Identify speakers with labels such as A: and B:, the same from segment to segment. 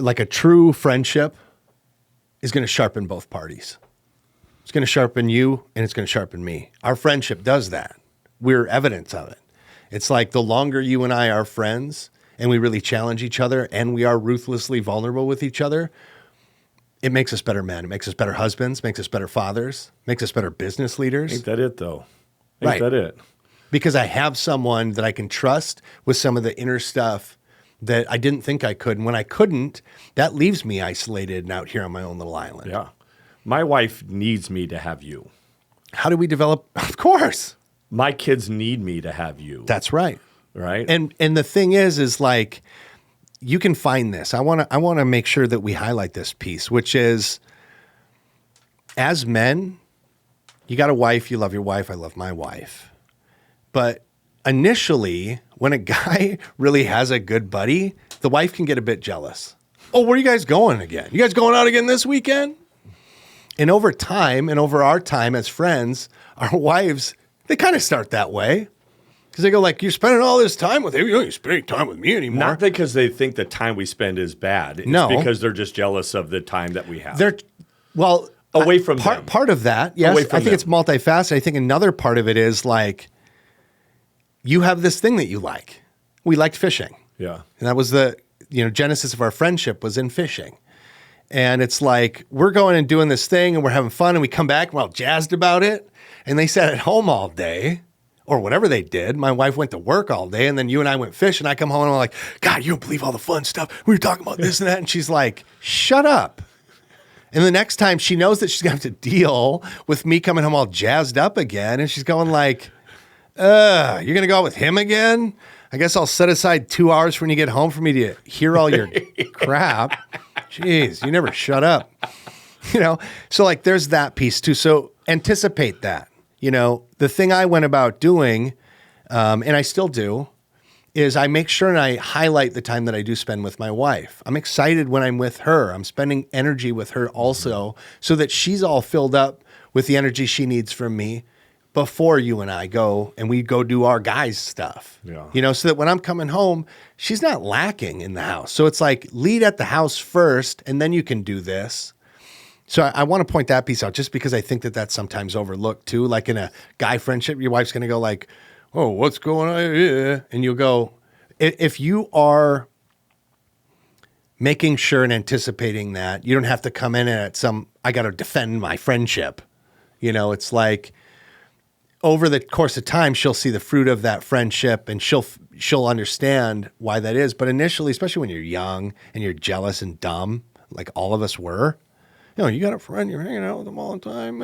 A: like a true friendship is going to sharpen both parties. It's going to sharpen you and it's going to sharpen me. Our friendship does that. We're evidence of it. It's like the longer you and I are friends and we really challenge each other and we are ruthlessly vulnerable with each other, it makes us better men. It makes us better husbands, makes us better fathers, makes us better business leaders.
B: Ain't that it, though?
A: Right.
B: Ain't that it?
A: Because I have someone that I can trust with some of the inner stuff that I didn't think I could. And when I couldn't, that leaves me isolated and out here on my own little island.
B: Yeah. My wife needs me to have you.
A: How do we develop? Of course.
B: My kids need me to have you.
A: That's right.
B: Right.
A: And the thing is like, you can find this. I want to make sure that we highlight this piece, which is, as men, you got a wife, you love your wife, I love my wife. But initially, when a guy really has a good buddy, the wife can get a bit jealous. Oh, where are you guys going again? You guys going out again this weekend? And over time, and over our time as friends, our wives, they kind of start that way. Because they go like, you're spending all this time with him. You're spending time with me anymore.
B: Not because they think the time we spend is bad. It's because they're just jealous of the time that we have.
A: Away
B: from them.
A: Part of that, yes. I think it's multifaceted. I think another part of it is like, you have this thing that you like. We liked fishing.
B: Yeah.
A: And that was the genesis of our friendship was in fishing. And it's like, we're going and doing this thing and we're having fun and we come back and we're all jazzed about it. And they sat at home all day. Or whatever they did. My wife went to work all day, and then you and I went fishing. I come home and I'm like, God, you don't believe all the fun stuff. We were talking about this and that. And she's like, shut up. And the next time she knows that she's going to have to deal with me coming home all jazzed up again. And she's going like, you're going to go out with him again? I guess I'll set aside 2 hours when you get home for me to hear all your crap. Jeez, you never shut up. So like there's that piece too. So anticipate that. The thing I went about doing, and I still do, is I make sure and I highlight the time that I do spend with my wife. I'm excited when I'm with her. I'm spending energy with her also so that she's all filled up with the energy she needs from me before you and I go and we go do our guys stuff.
B: Yeah.
A: So that when I'm coming home, she's not lacking in the house. So it's like lead at the house first and then you can do this. So I want to point that piece out just because I think that that's sometimes overlooked too. Like in a guy friendship, your wife's going to go like, oh, what's going on here? And you'll go, if you are making sure and anticipating that, you don't have to come in at I got to defend my friendship. It's like over the course of time, she'll see the fruit of that friendship and she'll understand why that is. But initially, especially when you're young and you're jealous and dumb, like all of us were, you got a friend, you're hanging out with them all the time.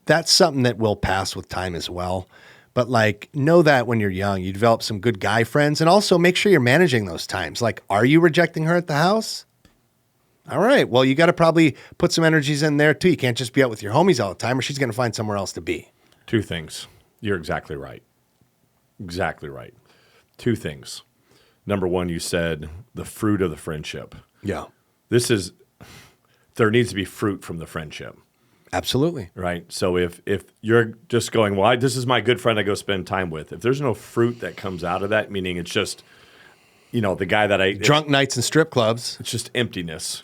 A: That's something that will pass with time as well. But like, know that when you're young, you develop some good guy friends and also make sure you're managing those times. Like, are you rejecting her at the house? All right. Well, you got to probably put some energies in there too. You can't just be out with your homies all the time or she's going to find somewhere else to be.
B: 2 things. You're exactly right. Exactly right. 2 things. Number 1, you said the fruit of the friendship.
A: Yeah.
B: There needs to be fruit from the friendship.
A: Absolutely.
B: Right? So if you're just going, well, this is my good friend I go spend time with. If there's no fruit that comes out of that, meaning it's just, the guy that
A: drunk nights and strip clubs.
B: It's just emptiness,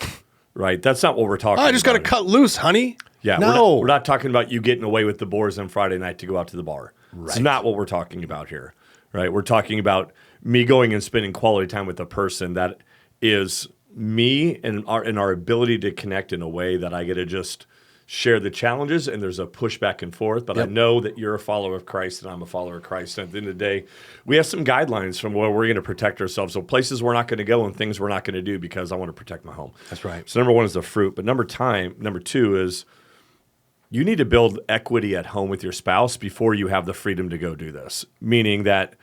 B: right? That's not what we're talking about.
A: I just got to cut loose, honey.
B: Yeah.
A: No.
B: We're not talking about you getting away with the boars on Friday night to go out to the bar.
A: Right.
B: It's not what we're talking about here, right? We're talking about me going and spending quality time with a person that is me and our ability to connect in a way that I get to just share the challenges and there's a push back and forth. But I know that you're a follower of Christ and I'm a follower of Christ. And at the end of the day, we have some guidelines from where we're going to protect ourselves. So places we're not going to go and things we're not going to do because I want to protect my home.
A: That's right.
B: So number 1 is the fruit. But number 2 is you need to build equity at home with your spouse before you have the freedom to go do this. Meaning that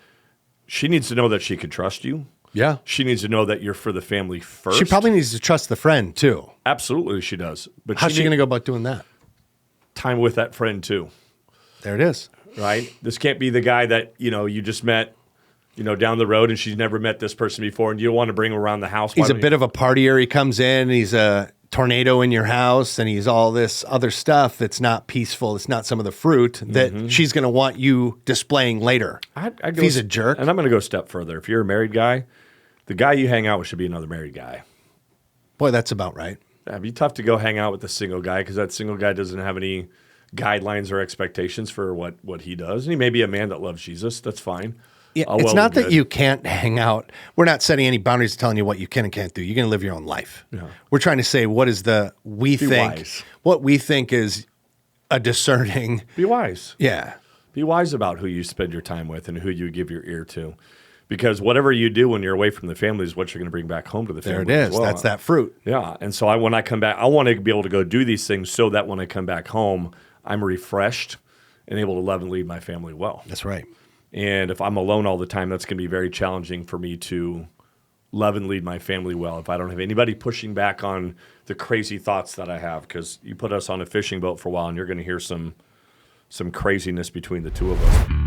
B: she needs to know that she can trust you.
A: Yeah.
B: She needs to know that you're for the family first.
A: She probably needs to trust the friend too.
B: Absolutely she does. But
A: how's she going to go about doing that?
B: Time with that friend too.
A: There it is.
B: Right? This can't be the guy that, you just met, down the road and she's never met this person before and you don't want to bring him around the house.
A: He's a bit of a partier. He comes in and he's a tornado in your house and he's all this other stuff that's not peaceful. It's not some of the fruit that she's going to want you displaying later.
B: If
A: he's a jerk.
B: And I'm going to go a step further. If you're a married guy, the guy you hang out with should be another married guy.
A: Boy, that's about right.
B: It'd be tough to go hang out with a single guy because that single guy doesn't have any guidelines or expectations for what he does. And he may be a man that loves Jesus. That's fine.
A: Yeah, it's not that you can't hang out. We're not setting any boundaries telling you what you can and can't do. You're going to live your own life.
B: Yeah.
A: We're trying to say what is what we think is a discerning.
B: Be wise.
A: Yeah.
B: Be wise about who you spend your time with and who you give your ear to. Because whatever you do when you're away from the family is what you're going to bring back home to the family.
A: There it is.
B: As well.
A: That's that fruit.
B: Yeah. And so when I come back, I want to be able to go do these things so that when I come back home, I'm refreshed and able to love and lead my family well.
A: That's right.
B: And if I'm alone all the time, that's going to be very challenging for me to love and lead my family well if I don't have anybody pushing back on the crazy thoughts that I have. Because you put us on a fishing boat for a while and you're going to hear some craziness between the two of us.